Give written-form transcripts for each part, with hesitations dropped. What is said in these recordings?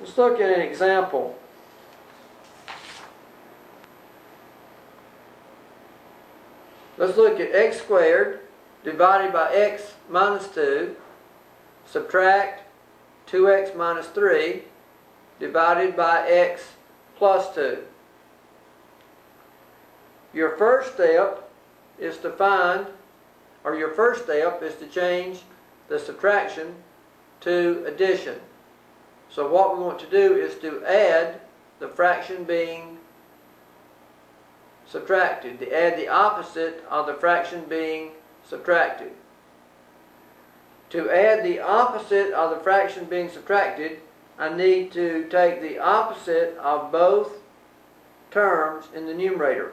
Let's look at an example. Let's look at x squared divided by x minus 2, subtract 2x minus 3 divided by x plus 2. Your first step is to find, or your first step is to change the subtraction to addition. So what we want to do is to add the fraction being subtracted, to add the opposite of the fraction being subtracted. To add the opposite of the fraction being subtracted, I need to take the opposite of both terms in the numerator.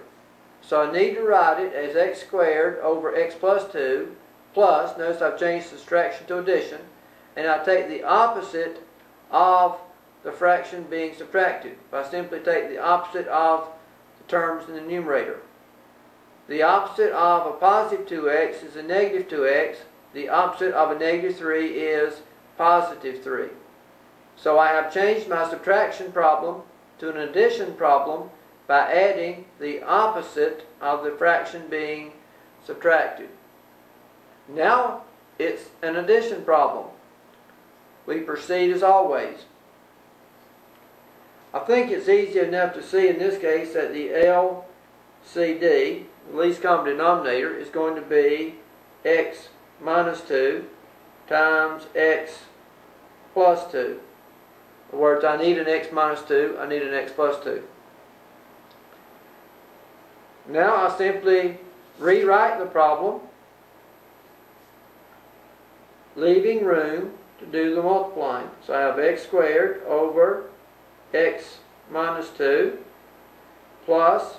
So I need to write it as x squared over x plus 2 plus, notice I've changed subtraction to addition, and I take the opposite of the fraction being subtracted. I simply take the opposite of the terms in the numerator. The opposite of a positive 2x is a negative 2x. The opposite of a negative 3 is positive 3. So I have changed my subtraction problem to an addition problem by adding the opposite of the fraction being subtracted. Now it's an addition problem. We proceed as always. I think it's easy enough to see in this case that the LCD, the least common denominator, is going to be x minus 2 times x plus 2. In other words, I need an x minus 2, I need an x plus 2. Now I simply rewrite the problem, leaving room to do the multiplying. So I have x squared over x minus 2 plus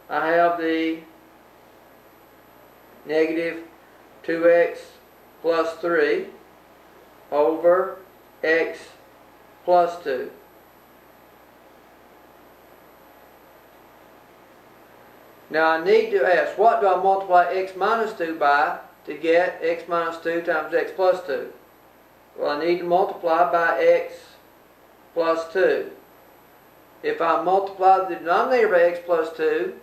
I have the negative 2x plus 3 over x plus 2. Now I need to ask, what do I multiply x minus 2 by to get x minus 2 times x plus 2? Well, I need to multiply by x plus 2. If I multiply the denominator by x plus 2,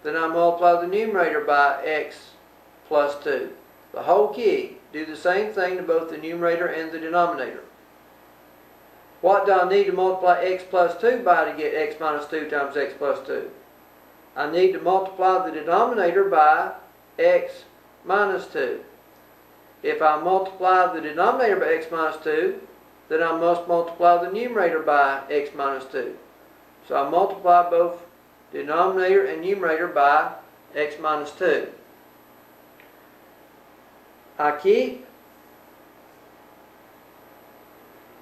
then I multiply the numerator by x plus 2. The whole key, do the same thing to both the numerator and the denominator. What do I need to multiply x plus 2 by to get x minus 2 times x plus 2? I need to multiply the denominator by x minus 2. If I multiply the denominator by x minus 2, then I must multiply the numerator by x minus 2. So I multiply both denominator and numerator by x minus 2. I keep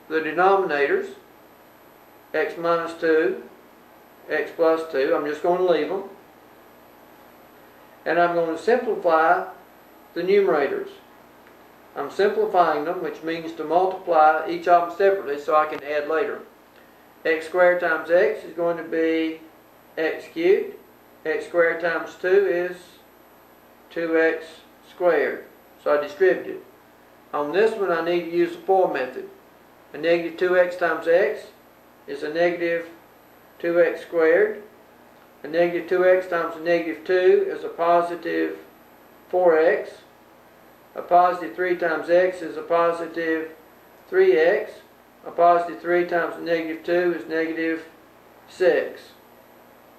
the denominators, x minus 2, x plus 2, I'm just going to leave them. And I'm going to simplify the numerators. I'm simplifying them, which means to multiply each of them separately so I can add later. X squared times x is going to be x cubed. X squared times 2 is 2x squared. So I distribute it. On this one I need to use the FOR method. A negative 2x times x is a negative 2x squared. A negative 2x times a negative 2 is a positive 4x. A positive 3 times x is a positive 3x. A positive 3 times a negative 2 is negative 6.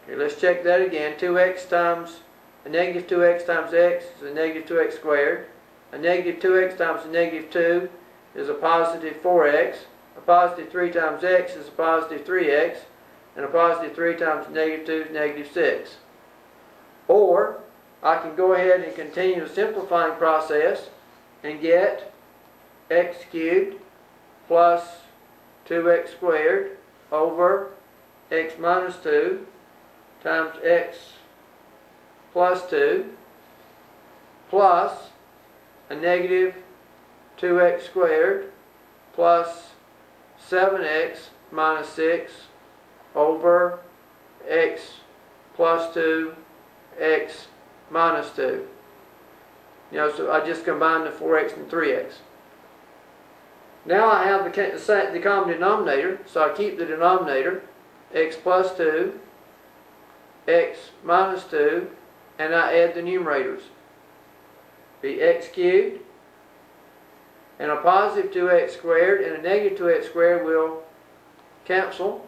Okay, let's check that again. 2x times a negative 2x times x is a negative 2x squared. A negative 2x times a negative 2 is a positive 4x. A positive 3 times x is a positive 3x. And a positive 3 times negative 2 is negative 6. Or I can go ahead and continue the simplifying process and get x cubed plus 2x squared over x minus 2 times x plus 2 plus a negative 2x squared plus 7x minus 6 over x plus 2 x minus 2. So I just combined the 4x and 3x. Now I have the common denominator, so I keep the denominator, x plus 2, x minus 2, and I add the numerators. Be x cubed, and a positive 2x squared and a negative 2x squared will cancel.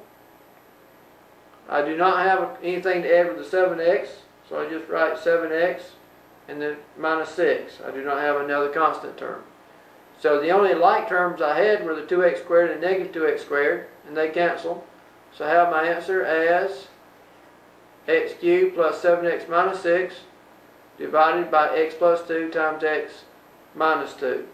I do not have anything to add with the 7x, so I just write 7x and then minus 6. I do not have another constant term. So the only like terms I had were the 2x squared and negative 2x squared, and they cancel. So I have my answer as x cubed plus 7x minus 6 divided by x plus 2 times x minus 2.